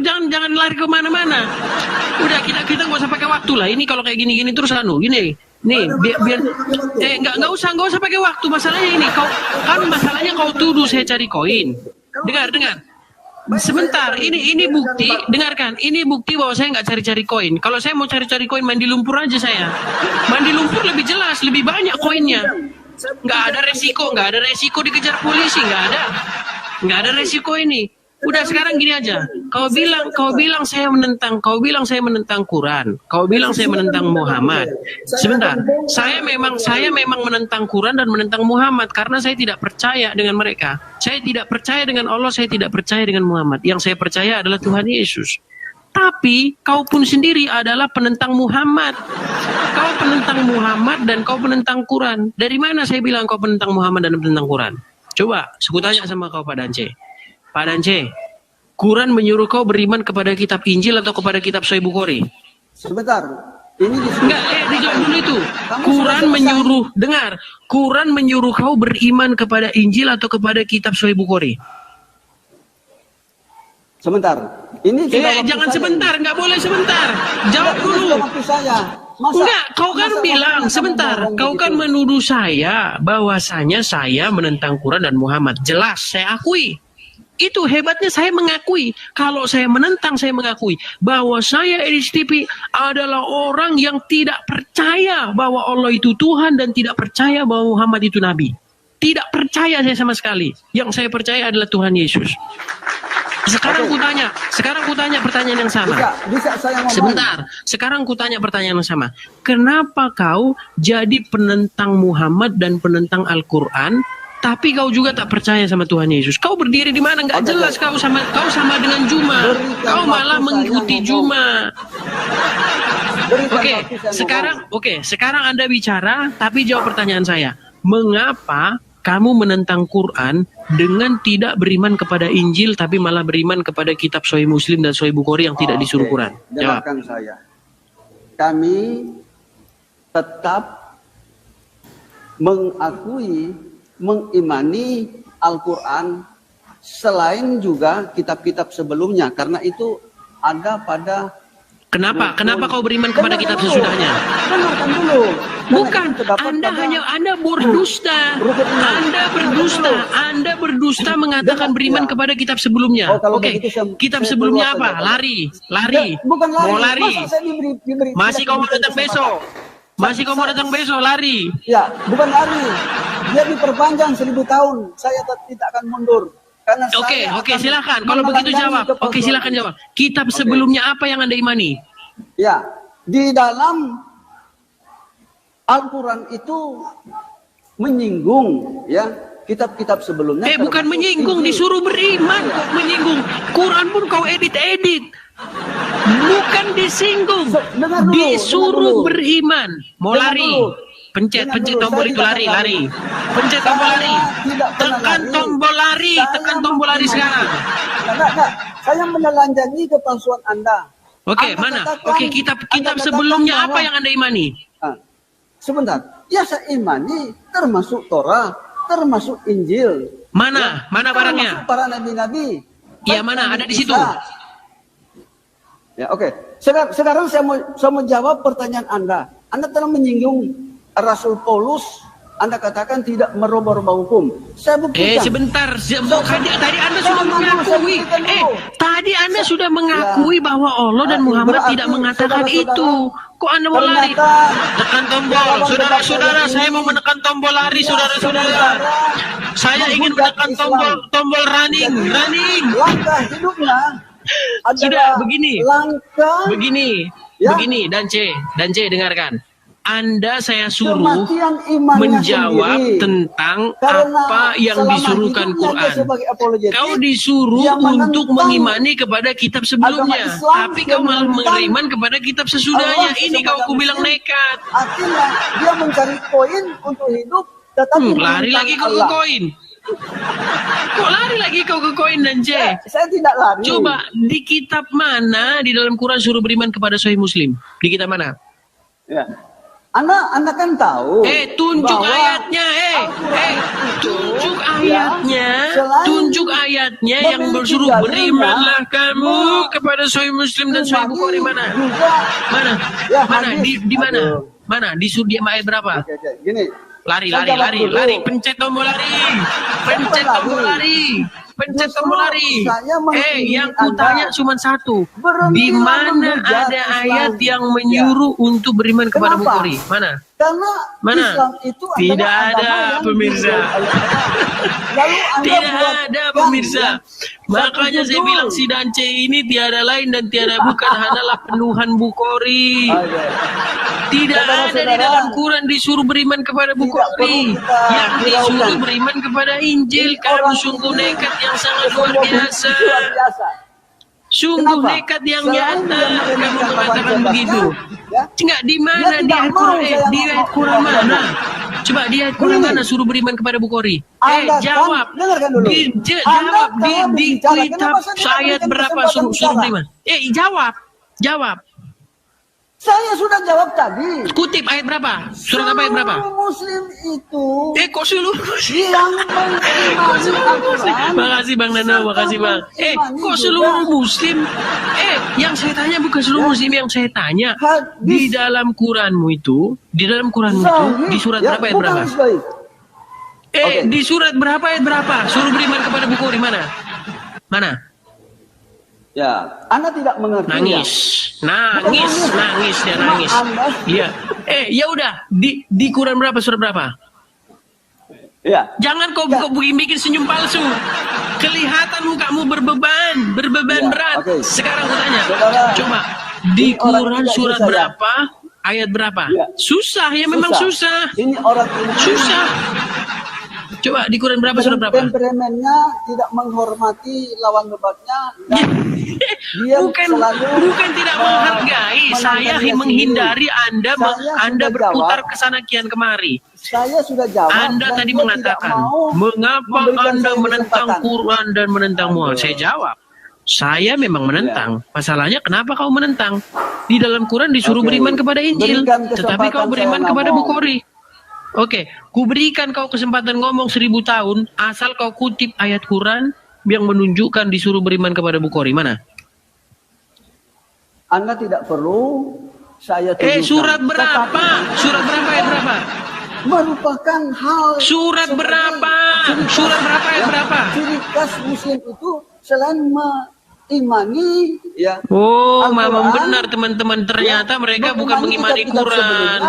[SPEAKER 2] Jangan lari kemana-mana. Udah, kita nggak usah pakai waktu lah. Ini kalau kayak gini terus gini. Nih, biar nggak usah pakai waktu. Masalahnya ini, masalahnya kau tuduh saya cari koin. Dengar. Sebentar, ini bukti, dengarkan. Ini bukti bahwa saya nggak cari-cari koin. Kalau saya mau cari-cari koin, mandi lumpur aja saya. Mandi lumpur lebih jelas, lebih banyak koinnya. Nggak ada resiko dikejar polisi, nggak ada resiko ini. Udah sekarang gini aja. Kau bilang saya menentang Quran. Kau bilang saya menentang Muhammad. Sebentar. Saya memang menentang Quran dan menentang Muhammad karena saya tidak percaya dengan mereka. Saya tidak percaya dengan Allah, saya tidak percaya dengan Muhammad. Yang saya percaya adalah Tuhan Yesus. Tapi kau pun sendiri adalah penentang Muhammad. Kau penentang Muhammad dan kau penentang Quran. Dari mana saya bilang kau penentang Muhammad dan penentang Quran? Coba, aku tanya sama kau, Pak Dance. Pak Dance, Quran menyuruh kau beriman kepada kitab Injil atau kepada kitab Sahih Bukhari?
[SPEAKER 3] Sebentar. Ini
[SPEAKER 2] dijawab dulu itu. Quran menyuruh kau beriman kepada Injil atau kepada kitab Sahih Bukhari?
[SPEAKER 3] Sebentar. Ini
[SPEAKER 2] jangan sebentar, nggak boleh sebentar. Jawab dulu. Enggak, kau kan bilang sebentar. Kau kan menuduh saya bahwasanya saya menentang Quran dan Muhammad. Jelas, saya akui. Itu hebatnya saya mengakui. Kalau saya menentang, saya mengakui bahwa saya EDIS-TV adalah orang yang tidak percaya bahwa Allah itu Tuhan dan tidak percaya bahwa Muhammad itu Nabi. Tidak percaya saya sama sekali. Yang saya percaya adalah Tuhan Yesus. Sekarang kutanya pertanyaan yang sama.
[SPEAKER 3] Bisa saya ngomong?
[SPEAKER 2] Sebentar. Sekarang kutanya pertanyaan yang sama. Kenapa kau jadi penentang Muhammad dan penentang Al-Quran? Tapi kau juga tak percaya sama Tuhan Yesus. Kau berdiri di mana? Nggak jelas. Kau sama dengan Juma. Kau malah mengikuti Juma. Sekarang Anda bicara, tapi jawab pertanyaan saya. Mengapa kamu menentang Quran dengan tidak beriman kepada Injil, tapi malah beriman kepada kitab Sahih Muslim dan Sahih Bukhari yang tidak disuruh Quran? Jawab.
[SPEAKER 3] Dengarkan saya. Kami tetap mengimani Al-Quran selain juga kitab-kitab sebelumnya, karena itu ada pada.
[SPEAKER 2] Kenapa kau beriman kepada kitab sesudahnya?
[SPEAKER 3] Dengarkan dulu.
[SPEAKER 2] Bukan, Anda berdusta. Anda berdusta mengatakan beriman kepada kitab sebelumnya. Oke. Kitab sebelumnya apa? Lari.
[SPEAKER 3] Bukan lari.
[SPEAKER 2] Mau lari.
[SPEAKER 3] Masih
[SPEAKER 2] kau mau datang besok lari.
[SPEAKER 3] Ya, bukan lari. Dia diperpanjang 1000 tahun. Saya tidak akan mundur.
[SPEAKER 4] Karena
[SPEAKER 2] Oke,
[SPEAKER 4] saya
[SPEAKER 2] oke,
[SPEAKER 4] akan
[SPEAKER 2] silakan. Kalau begitu
[SPEAKER 4] meneladani
[SPEAKER 2] jawab. Oke,
[SPEAKER 4] kepalsuan.
[SPEAKER 2] silakan jawab. Kitab sebelumnya apa yang Anda imani?
[SPEAKER 4] Ya, di dalam Al-Quran itu menyinggung ya kitab-kitab sebelumnya.
[SPEAKER 2] Bukan
[SPEAKER 4] termasuk
[SPEAKER 2] menyinggung,
[SPEAKER 4] Injil.
[SPEAKER 2] disuruh beriman kok menyinggung. Quran pun kau edit-edit. Bukan disinggung.
[SPEAKER 4] Dengar dulu,
[SPEAKER 2] Disuruh
[SPEAKER 4] dengar dulu.
[SPEAKER 2] beriman. Mau
[SPEAKER 4] Dengar
[SPEAKER 2] lari.
[SPEAKER 4] dulu.
[SPEAKER 2] Pencet
[SPEAKER 4] Dengar dulu,
[SPEAKER 2] tombol
[SPEAKER 4] saya
[SPEAKER 2] itu
[SPEAKER 4] tidak
[SPEAKER 2] lari,
[SPEAKER 4] akan
[SPEAKER 2] lari.
[SPEAKER 4] lari.
[SPEAKER 2] Pencet tombol
[SPEAKER 4] Saya
[SPEAKER 2] lari.
[SPEAKER 4] tidak pernah
[SPEAKER 2] Tekan
[SPEAKER 4] lari.
[SPEAKER 2] tombol lari,
[SPEAKER 4] Saya
[SPEAKER 2] tekan tombol lari
[SPEAKER 4] mengimani.
[SPEAKER 2] sekarang.
[SPEAKER 4] Enggak. Saya menelanjangi kepalsuan Anda.
[SPEAKER 2] Oke,
[SPEAKER 4] Anda
[SPEAKER 2] mana?
[SPEAKER 4] katakan-
[SPEAKER 2] Oke, kitab
[SPEAKER 4] Anda katakan
[SPEAKER 2] sebelumnya apa
[SPEAKER 4] bahwa-
[SPEAKER 2] yang Anda imani?
[SPEAKER 4] Ah, sebentar. Ya saya imani termasuk Torah, termasuk Injil.
[SPEAKER 2] Mana? Mana barangnya?
[SPEAKER 4] Termasuk para nabi-nabi.
[SPEAKER 2] Iya,
[SPEAKER 4] Baik
[SPEAKER 2] mana?
[SPEAKER 4] Nabi
[SPEAKER 2] Ada di
[SPEAKER 4] Isa.
[SPEAKER 2] situ.
[SPEAKER 4] Ya, oke. Sekarang saya mau jawab pertanyaan Anda. Anda telah menyinggung Rasul Paulus. Anda katakan tidak merubah-rubah hukum. Saya buktikan.
[SPEAKER 2] Sebentar. Tadi Anda sudah
[SPEAKER 4] Jangan dulu, saya
[SPEAKER 2] mengakui.
[SPEAKER 4] buktikan dulu.
[SPEAKER 2] Tadi Anda sudah mengakui bahwa Allah dan Muhammad
[SPEAKER 4] berarti
[SPEAKER 2] tidak mengatakan
[SPEAKER 4] saudara-saudara,
[SPEAKER 2] itu. Kok Anda mau lari?
[SPEAKER 4] ternyata
[SPEAKER 2] Tekan tombol.
[SPEAKER 4] dalam
[SPEAKER 2] Saudara-saudara,
[SPEAKER 4] debat
[SPEAKER 2] saya
[SPEAKER 4] ini,
[SPEAKER 2] mau menekan tombol lari,
[SPEAKER 4] ya,
[SPEAKER 2] saudara-saudara. Saya ingin
[SPEAKER 4] menghujat
[SPEAKER 2] menekan
[SPEAKER 4] Islam.
[SPEAKER 2] tombol running.
[SPEAKER 4] Jadi,
[SPEAKER 2] Running.
[SPEAKER 4] Langkah hidupnya adalah
[SPEAKER 2] Sudah, begini.
[SPEAKER 4] langkah Ya.
[SPEAKER 2] Begini, dan C dengarkan. Anda saya suruh
[SPEAKER 4] kematian imannya
[SPEAKER 2] menjawab
[SPEAKER 4] sendiri.
[SPEAKER 2] tentang
[SPEAKER 4] Karena
[SPEAKER 2] apa yang
[SPEAKER 4] selama
[SPEAKER 2] disuruhkan
[SPEAKER 4] hidupnya dia
[SPEAKER 2] Quran.
[SPEAKER 4] sebagai apologetik,
[SPEAKER 2] Kau disuruh
[SPEAKER 4] dia menentang
[SPEAKER 2] untuk mengimani kepada kitab sebelumnya,
[SPEAKER 4] agama Islam,
[SPEAKER 2] tapi
[SPEAKER 4] dia
[SPEAKER 2] kau malah
[SPEAKER 4] menentang
[SPEAKER 2] beriman kepada kitab sesudahnya.
[SPEAKER 4] Allah
[SPEAKER 2] Ini kau
[SPEAKER 4] kepada
[SPEAKER 2] aku bilang
[SPEAKER 4] Muslim.
[SPEAKER 2] nekat.
[SPEAKER 4] Artinya dia mencari koin untuk hidup, tetapi
[SPEAKER 2] Lari
[SPEAKER 4] menentang
[SPEAKER 2] lagi kau ke
[SPEAKER 4] Allah.
[SPEAKER 2] koin. Kok lari lagi kau ke koin dan C?
[SPEAKER 4] Saya tidak lari.
[SPEAKER 2] Coba di kitab mana di dalam Quran suruh beriman kepada Sahih Muslim? Di kitab mana?
[SPEAKER 4] Ya. Anda kan tahu.
[SPEAKER 2] Tunjuk
[SPEAKER 4] bahwa
[SPEAKER 2] ayatnya, tunjuk ayatnya,
[SPEAKER 4] selain
[SPEAKER 2] tunjuk ayatnya yang
[SPEAKER 4] memiliki
[SPEAKER 2] bersuruh
[SPEAKER 4] dalilnya,
[SPEAKER 2] berimanlah kamu
[SPEAKER 4] bahwa
[SPEAKER 2] kepada Sahih Muslim dan Sahih Bukhari. Mana?
[SPEAKER 4] juga
[SPEAKER 2] Mana?
[SPEAKER 4] Ya,
[SPEAKER 2] Mana?
[SPEAKER 4] hadis.
[SPEAKER 2] Di mana?
[SPEAKER 4] Aduh.
[SPEAKER 2] Mana? Di surah ayat berapa?
[SPEAKER 4] Oke, gini.
[SPEAKER 2] Lari,
[SPEAKER 4] Saya
[SPEAKER 2] lari,
[SPEAKER 4] jawab
[SPEAKER 2] lari,
[SPEAKER 4] dulu.
[SPEAKER 2] lari, pencet tombol lari, pencet tombol lari, pencet
[SPEAKER 4] Justru
[SPEAKER 2] tombol lari.
[SPEAKER 4] saya mengingini
[SPEAKER 2] Yang kutanya
[SPEAKER 4] Anda
[SPEAKER 2] cuma satu.
[SPEAKER 4] berhentilah
[SPEAKER 2] Di mana
[SPEAKER 4] menghujat
[SPEAKER 2] ada
[SPEAKER 4] Islam.
[SPEAKER 2] ayat yang menyuruh untuk beriman kepada
[SPEAKER 4] Kenapa?
[SPEAKER 2] Bukhari? Mana?
[SPEAKER 4] Karena
[SPEAKER 2] Mana?
[SPEAKER 4] Islam itu adalah
[SPEAKER 2] Tidak
[SPEAKER 4] agama
[SPEAKER 2] ada,
[SPEAKER 4] yang
[SPEAKER 2] pemirsa.
[SPEAKER 4] diridhoi oleh Allah. Lalu Anda
[SPEAKER 2] Tidak
[SPEAKER 4] buat
[SPEAKER 2] ada
[SPEAKER 4] yang
[SPEAKER 2] pemirsa.
[SPEAKER 4] satu
[SPEAKER 2] Makanya saya
[SPEAKER 4] judul.
[SPEAKER 2] bilang si Dance ini tiada lain dan tiada bukan hanyalah penuhan Bukhari.
[SPEAKER 4] Oke.
[SPEAKER 2] Tidak ada di
[SPEAKER 4] Saudara-saudara,
[SPEAKER 2] dalam Quran disuruh beriman kepada
[SPEAKER 4] perlu
[SPEAKER 2] Bukhari.
[SPEAKER 4] kita
[SPEAKER 2] Yang disuruh
[SPEAKER 4] hiraukan.
[SPEAKER 2] beriman kepada Injil.
[SPEAKER 4] Ini
[SPEAKER 2] Kamu
[SPEAKER 4] orang
[SPEAKER 2] sungguh
[SPEAKER 4] ini
[SPEAKER 2] nekat yang sangat luar
[SPEAKER 4] sungguh
[SPEAKER 2] biasa.
[SPEAKER 4] luar biasa.
[SPEAKER 2] Sungguh
[SPEAKER 4] Kenapa?
[SPEAKER 2] nekat yang
[SPEAKER 4] Selain
[SPEAKER 2] nyata.
[SPEAKER 4] dia
[SPEAKER 2] Kamu
[SPEAKER 4] meremehkan
[SPEAKER 2] mengatakan
[SPEAKER 4] lawan
[SPEAKER 2] begitu.
[SPEAKER 4] ya,
[SPEAKER 2] Enggak, di mana
[SPEAKER 4] Dia
[SPEAKER 2] di
[SPEAKER 4] tidak
[SPEAKER 2] ayat
[SPEAKER 4] mau
[SPEAKER 2] Quran?
[SPEAKER 4] saya
[SPEAKER 2] Di ayat
[SPEAKER 4] ngomong
[SPEAKER 2] Quran
[SPEAKER 4] apa-apa.
[SPEAKER 2] mana? Coba di ayat Quran
[SPEAKER 4] Ini.
[SPEAKER 2] mana suruh beriman kepada Bukhari?
[SPEAKER 4] Anda kan,
[SPEAKER 2] Jawab.
[SPEAKER 4] dengarkan dulu.
[SPEAKER 2] Jawab
[SPEAKER 4] Anda kalau
[SPEAKER 2] di
[SPEAKER 4] berbicara,
[SPEAKER 2] kitab
[SPEAKER 4] kenapa saya tidak
[SPEAKER 2] ayat
[SPEAKER 4] berikan
[SPEAKER 2] berapa
[SPEAKER 4] kesempatan
[SPEAKER 2] suruh
[SPEAKER 4] bicara?
[SPEAKER 2] beriman? Jawab.
[SPEAKER 4] Saya sudah jawab tadi.
[SPEAKER 2] Kutip ayat berapa? Surat apa ayat berapa?
[SPEAKER 4] Seluruh Muslim itu
[SPEAKER 2] Kok seluruh Muslim?
[SPEAKER 4] yang mengimani Al-Quran.
[SPEAKER 2] Makasih Bang Nano, makasih Bang.
[SPEAKER 4] mengimani
[SPEAKER 2] Kok
[SPEAKER 4] juga
[SPEAKER 2] seluruh Muslim? Yang saya tanya bukan seluruh Muslim, yang saya tanya
[SPEAKER 4] hadis
[SPEAKER 2] di dalam Quranmu itu,
[SPEAKER 4] sahih.
[SPEAKER 2] di surat
[SPEAKER 4] Ya,
[SPEAKER 2] berapa ayat
[SPEAKER 4] bukan
[SPEAKER 2] berapa?
[SPEAKER 4] sahih. Oke.
[SPEAKER 2] Di surat berapa ayat berapa? Suruh beriman kepada Bukhari mana? Mana?
[SPEAKER 4] Ya, Anda tidak mengerti.
[SPEAKER 2] Nangis. Dia nangis. Iya. Ya udah, di Quran berapa surat berapa?
[SPEAKER 4] Ya.
[SPEAKER 2] Jangan kau bikin senyum palsu. Kelihatan mukamu berbeban
[SPEAKER 4] Ya,
[SPEAKER 2] berat.
[SPEAKER 4] oke.
[SPEAKER 2] Sekarang aku tanya,
[SPEAKER 4] Saudara,
[SPEAKER 2] coba di
[SPEAKER 4] ini orang
[SPEAKER 2] Quran
[SPEAKER 4] tidak
[SPEAKER 2] surat
[SPEAKER 4] bisa, ya?
[SPEAKER 2] berapa? Ayat berapa?
[SPEAKER 4] Ya.
[SPEAKER 2] Susah ya, memang susah.
[SPEAKER 4] Ini orang ini
[SPEAKER 2] Susah. Coba di Quran berapa surat berapa?
[SPEAKER 4] Temperamennya tidak menghormati lawan debatnya. Dan dia
[SPEAKER 2] bukan tidak menghargai. Saya menghindari Anda berputar ke sana kian kemari.
[SPEAKER 4] Saya sudah jawab.
[SPEAKER 2] Anda
[SPEAKER 4] dan
[SPEAKER 2] tadi
[SPEAKER 4] dia
[SPEAKER 2] mengatakan,
[SPEAKER 4] tidak mau
[SPEAKER 2] mengapa
[SPEAKER 4] memberikan
[SPEAKER 2] Anda
[SPEAKER 4] saya
[SPEAKER 2] menentang
[SPEAKER 4] kesempatan.
[SPEAKER 2] Quran dan menentang Muhammad? Saya jawab, saya memang menentang. Masalahnya kenapa kau menentang? Di dalam Quran disuruh
[SPEAKER 4] Oke.
[SPEAKER 2] beriman kepada Injil,
[SPEAKER 4] Berikan
[SPEAKER 2] tetapi kau
[SPEAKER 4] kesempatan
[SPEAKER 2] beriman
[SPEAKER 4] saya
[SPEAKER 2] kepada
[SPEAKER 4] ngomong.
[SPEAKER 2] Bukhari. Oke, ku berikan kau kesempatan ngomong 1000 tahun, asal kau kutip ayat Quran yang menunjukkan disuruh beriman kepada Bukhari. Mana?
[SPEAKER 4] Anda tidak perlu saya tunjukkan.
[SPEAKER 2] Surat berapa? Surat berapa ayat berapa?
[SPEAKER 4] Merupakan hal
[SPEAKER 2] Surat
[SPEAKER 4] sebagai
[SPEAKER 2] berapa?
[SPEAKER 4] ciri khas,
[SPEAKER 2] Surat berapa ayat berapa?
[SPEAKER 4] Ciri khas Muslim itu selain mengimani ya.
[SPEAKER 2] Oh,
[SPEAKER 4] Al-Quran,
[SPEAKER 2] memang benar teman-teman. Ternyata mereka bukan mengimani
[SPEAKER 4] kitab-kitab
[SPEAKER 2] Quran.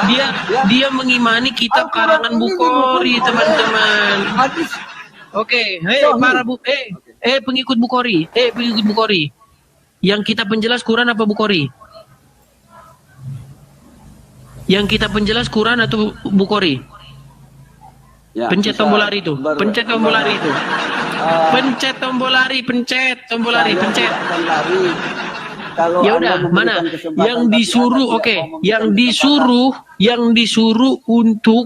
[SPEAKER 4] sebelumnya,
[SPEAKER 2] Dia mengimani kitab
[SPEAKER 4] Al-Quran
[SPEAKER 2] karangan
[SPEAKER 4] ini
[SPEAKER 2] Bukhari,
[SPEAKER 4] didukung oleh
[SPEAKER 2] teman-teman.
[SPEAKER 4] Hadis
[SPEAKER 2] Oke,
[SPEAKER 4] Sohib.
[SPEAKER 2] pengikut Bukhari, pengikut Bukhari. Yang kita penjelas Quran apa Bukhari? Yang kita penjelas Quran atau Bukhari?
[SPEAKER 4] Ya,
[SPEAKER 2] Pencet
[SPEAKER 4] bisa
[SPEAKER 2] tombol lari itu. Pencet tombol lari itu. Pencet tombol lari, pencet tombol lari,
[SPEAKER 4] saya
[SPEAKER 2] pencet.
[SPEAKER 4] tidak akan lari. Kalau
[SPEAKER 2] Ya
[SPEAKER 4] Anda
[SPEAKER 2] udah,
[SPEAKER 4] memberikan
[SPEAKER 2] mana?
[SPEAKER 4] kesempatan,
[SPEAKER 2] Yang
[SPEAKER 4] tapi
[SPEAKER 2] disuruh,
[SPEAKER 4] Anda
[SPEAKER 2] oke.
[SPEAKER 4] tidak mau memberikan
[SPEAKER 2] Yang disuruh untuk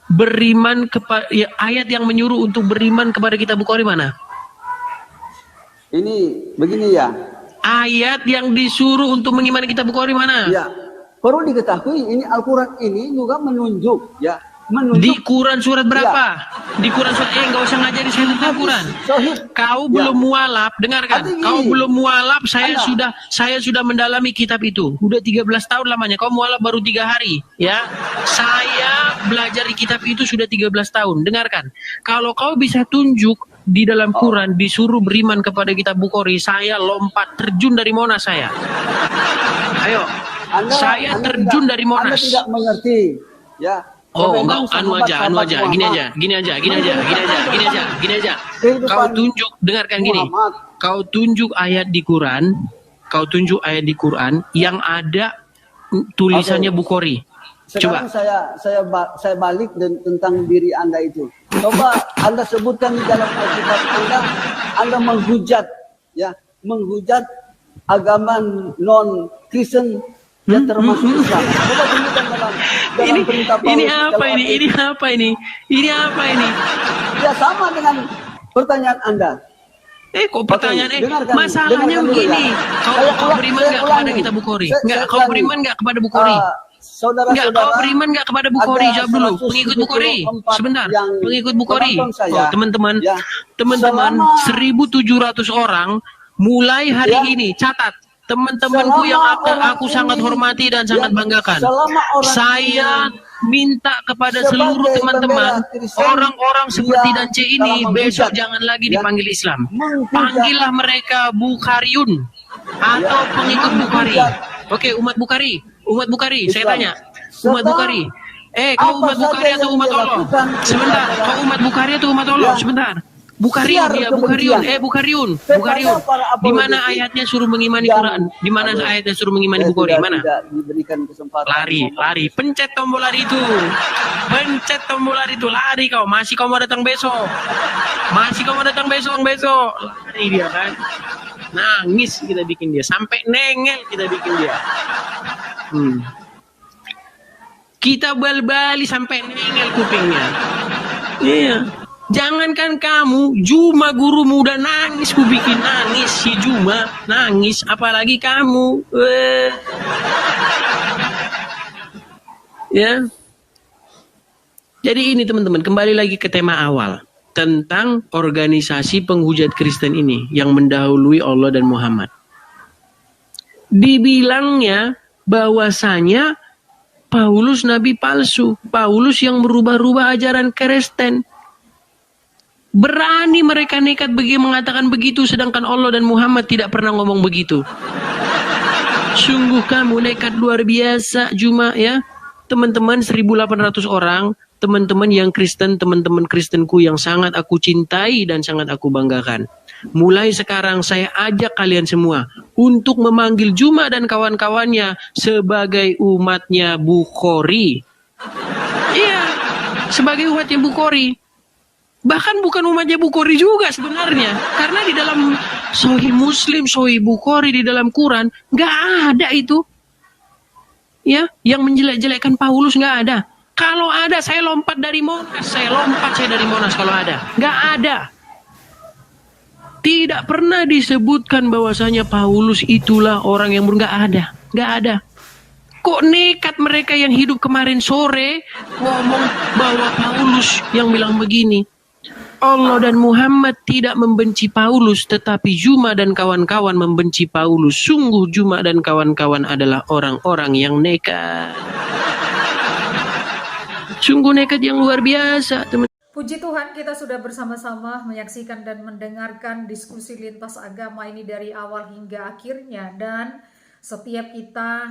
[SPEAKER 2] beriman kepada ayat yang menyuruh untuk beriman kepada kitab Bukhari mana?
[SPEAKER 4] Ini begini ya.
[SPEAKER 2] Ayat yang disuruh untuk mengimani kitab Bukhari mana?
[SPEAKER 4] Ya, perlu diketahui ini Al-Quran ini juga menunjuk ya,
[SPEAKER 2] Di
[SPEAKER 4] menunjuk
[SPEAKER 2] Quran surat berapa? Di Quran surat nggak usah ngajarin saya tentang Quran.
[SPEAKER 4] Sohib.
[SPEAKER 2] Kau
[SPEAKER 4] Ya.
[SPEAKER 2] belum mualaf, dengarkan.
[SPEAKER 4] Artinya
[SPEAKER 2] Kau
[SPEAKER 4] gini,
[SPEAKER 2] belum mualaf, saya
[SPEAKER 4] Anda.
[SPEAKER 2] sudah mendalami kitab itu. Udah 13 tahun lamanya. Kau mualaf baru 3 hari, ya. Saya belajar di kitab itu sudah 13 tahun. Dengarkan. Kalau kau bisa tunjuk di dalam Quran disuruh beriman kepada kitab Bukhari, saya lompat terjun dari Monas saya. Ayo. Saya terjun dari
[SPEAKER 4] Anda
[SPEAKER 2] Monas.
[SPEAKER 4] tidak mengerti ya.
[SPEAKER 2] Oh,
[SPEAKER 4] Memang
[SPEAKER 2] enggak,
[SPEAKER 4] sahabat
[SPEAKER 2] gini
[SPEAKER 4] Muhammad.
[SPEAKER 2] aja.
[SPEAKER 4] Kehidupan
[SPEAKER 2] Kau tunjuk, dengarkan gini.
[SPEAKER 4] Muhammad.
[SPEAKER 2] Kau tunjuk ayat di Quran, yang ada tulisannya
[SPEAKER 4] Oke.
[SPEAKER 2] Bukhari.
[SPEAKER 4] Sekarang
[SPEAKER 2] Coba.
[SPEAKER 4] saya balik tentang diri Anda itu. Coba Anda sebutkan di dalam Alkitab Anda menghujat ya, menghujat agama non Kristen ya termasuk Islam. Coba tunjukkan dalam perintah Paulus.
[SPEAKER 2] Ini apa ini?
[SPEAKER 4] Ya sama dengan pertanyaan Anda.
[SPEAKER 2] Kok pertanyaan
[SPEAKER 4] dengarkan
[SPEAKER 2] masalahnya
[SPEAKER 4] dulu
[SPEAKER 2] begini.
[SPEAKER 4] ya.
[SPEAKER 2] Kau beriman nggak kepada kitab Bukhari? Kau beriman nggak kepada Bukhari?
[SPEAKER 4] Saudara-saudara,
[SPEAKER 2] Enggak, kau beriman nggak kepada Bukhari?
[SPEAKER 4] ada
[SPEAKER 2] Jawab dulu. Pengikut Bukhari.
[SPEAKER 4] 174
[SPEAKER 2] Sebentar.
[SPEAKER 4] yang
[SPEAKER 2] Pengikut Bukhari.
[SPEAKER 4] menonton saya.
[SPEAKER 2] Oh, teman-teman.
[SPEAKER 4] Ya.
[SPEAKER 2] Teman-teman,
[SPEAKER 4] Selama-
[SPEAKER 2] 1.700 orang mulai hari
[SPEAKER 4] Ya.
[SPEAKER 2] ini. Catat. Teman-temanku yang
[SPEAKER 4] Selama
[SPEAKER 2] aku
[SPEAKER 4] orang
[SPEAKER 2] sangat
[SPEAKER 4] ini-
[SPEAKER 2] hormati dan sangat
[SPEAKER 4] ya,
[SPEAKER 2] banggakan.
[SPEAKER 4] selama orang
[SPEAKER 2] Saya minta kepada
[SPEAKER 4] sebagai
[SPEAKER 2] seluruh teman-teman,
[SPEAKER 4] pembela Kristen,
[SPEAKER 2] orang-orang seperti
[SPEAKER 4] dia
[SPEAKER 2] Dan C ini
[SPEAKER 4] telah menghujat.
[SPEAKER 2] besok jangan lagi
[SPEAKER 4] Ya.
[SPEAKER 2] dipanggil Islam.
[SPEAKER 4] Menghujat.
[SPEAKER 2] Panggillah mereka Bukhariun atau
[SPEAKER 4] Ya.
[SPEAKER 2] pengikut Bukhari.
[SPEAKER 4] Menghujat.
[SPEAKER 2] Oke, umat Bukhari, saya
[SPEAKER 4] Islam.
[SPEAKER 2] tanya, umat
[SPEAKER 4] Setelah
[SPEAKER 2] Bukhari. Kau
[SPEAKER 4] apa
[SPEAKER 2] umat Bukhari
[SPEAKER 4] saja
[SPEAKER 2] atau
[SPEAKER 4] yang
[SPEAKER 2] umat Allah?
[SPEAKER 4] dilakukan
[SPEAKER 2] Sebentar,
[SPEAKER 4] kepada-
[SPEAKER 2] kau umat Bukhari atau umat Allah?
[SPEAKER 4] Ya.
[SPEAKER 2] Sebentar. Bukhariun,
[SPEAKER 4] Siar
[SPEAKER 2] dia
[SPEAKER 4] kebencian.
[SPEAKER 2] Bukhariun.
[SPEAKER 4] Kepada para
[SPEAKER 2] Di mana
[SPEAKER 4] apologetik
[SPEAKER 2] ayatnya suruh mengimani
[SPEAKER 4] yang-
[SPEAKER 2] Quran? Di mana
[SPEAKER 4] Aduh.
[SPEAKER 2] ayatnya suruh mengimani
[SPEAKER 4] Saya
[SPEAKER 2] Bukhari?
[SPEAKER 4] tidak-
[SPEAKER 2] Mana?
[SPEAKER 4] tidak diberikan kesempatan.
[SPEAKER 2] Lari, pencet tombol lari itu. Pencet tombol lari itu, lari kau. Masih kau mau datang besok. Lari dia kan. Nangis kita bikin dia, sampai nengel kita bikin dia. Kita bal-bali sampai nengel kupingnya. Iya. Jangankan kamu, Juma gurumu udah nangis, ku bikin nangis si Juma, nangis, apalagi kamu. Ya. Jadi ini teman-teman, kembali lagi ke tema awal tentang organisasi penghujat Kristen ini yang mendahului Allah dan Muhammad. Dibilangnya bahwasanya Paulus nabi palsu, Paulus yang merubah-rubah ajaran Kristen. Berani mereka nekat mengatakan begitu, sedangkan Allah dan Muhammad tidak pernah ngomong begitu. Sungguh kamu nekat luar biasa, Juma ya. Teman-teman 1.800 orang, teman-teman yang Kristen, teman-teman Kristenku yang sangat aku cintai dan sangat aku banggakan. Mulai sekarang saya ajak kalian semua untuk memanggil Juma dan kawan-kawannya sebagai umatnya Bukhari. Iya, sebagai umatnya Bukhari. Bahkan bukan umatnya Bukhari juga sebenarnya. Karena di dalam Sahih Muslim, Sahih Bukhari, di dalam Quran, nggak ada itu. Ya, yang menjelek-jelekkan Paulus nggak ada. Kalau ada, saya lompat dari Monas. Saya dari Monas kalau ada. Nggak ada. Tidak pernah disebutkan bahwasanya Paulus itulah orang yang nggak ada. Nggak ada. Kok nekat mereka yang hidup kemarin sore ngomong bahwa Paulus yang bilang begini. Allah dan Muhammad tidak membenci Paulus, tetapi Juma dan kawan-kawan membenci Paulus. Sungguh Juma dan kawan-kawan adalah orang-orang yang nekat. Sungguh nekat yang luar biasa, teman.
[SPEAKER 1] Puji Tuhan, kita sudah bersama-sama menyaksikan dan mendengarkan diskusi lintas agama ini dari awal hingga akhirnya. Dan Setiap kita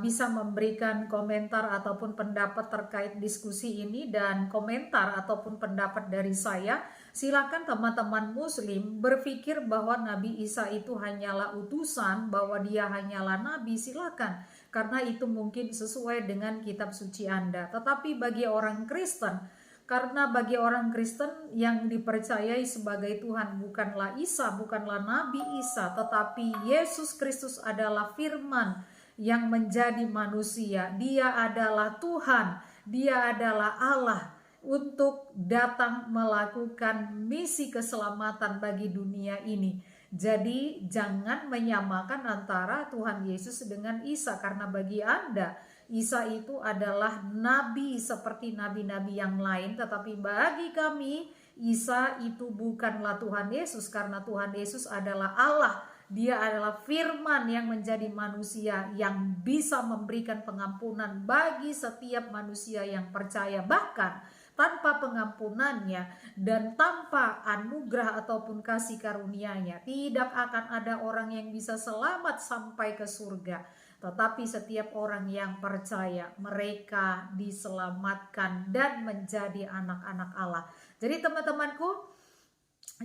[SPEAKER 1] bisa memberikan komentar ataupun pendapat terkait diskusi ini, dan komentar ataupun pendapat dari saya, silakan teman-teman muslim berpikir bahwa Nabi Isa itu hanyalah utusan, bahwa dia hanyalah nabi, silakan, karena itu mungkin sesuai dengan kitab suci Anda. Tetapi bagi orang Kristen, karena bagi orang Kristen yang dipercayai sebagai Tuhan bukanlah Isa, bukanlah Nabi Isa, tetapi Yesus Kristus adalah firman yang menjadi manusia. Dia adalah Tuhan, dia adalah Allah untuk datang melakukan misi keselamatan bagi dunia ini. Jadi jangan menyamakan antara Tuhan Yesus dengan Isa, karena bagi Anda Isa itu adalah nabi seperti nabi-nabi yang lain, tetapi bagi kami Isa itu bukanlah Tuhan Yesus, karena Tuhan Yesus adalah Allah. Dia adalah firman yang menjadi manusia, yang bisa memberikan pengampunan bagi setiap manusia yang percaya. Bahkan tanpa pengampunannya dan tanpa anugerah ataupun kasih karunia-Nya, tidak akan ada orang yang bisa selamat sampai ke surga. Tetapi setiap orang yang percaya, mereka diselamatkan dan menjadi anak-anak Allah. Jadi teman-temanku,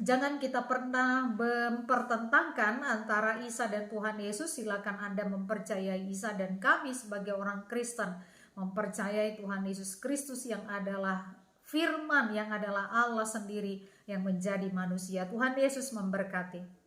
[SPEAKER 1] jangan kita pernah mempertentangkan antara Isa dan Tuhan Yesus. Silakan Anda mempercayai Isa, dan kami sebagai orang Kristen mempercayai Tuhan Yesus Kristus yang adalah firman, yang adalah Allah sendiri yang menjadi manusia. Tuhan Yesus memberkati.